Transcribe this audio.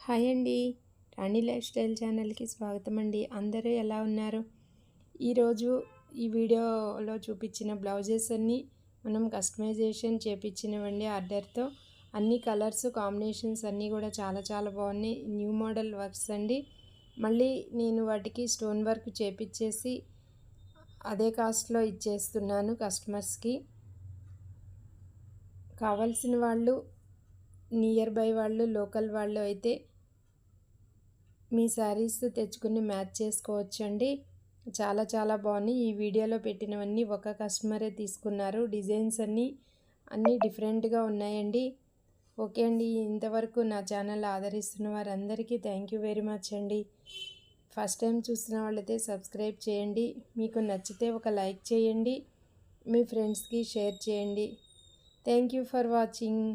Hi అండి. రాణి life style ఛానల్‌కి స్వాగతం అండి. అందరూ ఎలా ఉన్నారు? ఈరోజు ఈ వీడియోలో చూపించిన బ్లౌజెస్ అన్నీ మనం కస్టమైజేషన్ చేపించినవండి ఆర్డర్‌తో. అన్ని కలర్స్ కాంబినేషన్స్ అన్నీ కూడా చాలా చాలా బాగున్నాయి. న్యూ మోడల్ వర్క్స్ అండి. మళ్ళీ నేను వాటికి స్టోన్ వర్క్ చేపించేసి అదే కాస్ట్‌లో ఇచ్చేస్తున్నాను కస్టమర్స్‌కి. కావాల్సిన వాళ్ళు నియర్ బై వాళ్ళు లోకల్ వాళ్ళు అయితే మీ శారీస్ తెచ్చుకుని మ్యాచ్ చేసుకోవచ్చండి. చాలా చాలా బాగున్నాయి. ఈ వీడియోలో పెట్టినవన్నీ ఒక కస్టమరే తీసుకున్నారు. డిజైన్స్ అన్నీ డిఫరెంట్గా ఉన్నాయండి. ఓకే అండి. ఇంతవరకు నా ఛానల్ ఆదరిస్తున్న వారందరికీ థ్యాంక్ యూ వెరీ మచ్ అండి. ఫస్ట్ టైం చూసిన వాళ్ళైతే సబ్స్క్రైబ్ చేయండి. మీకు నచ్చితే ఒక లైక్ చేయండి. మీ ఫ్రెండ్స్కి షేర్ చేయండి. Thank you for watching.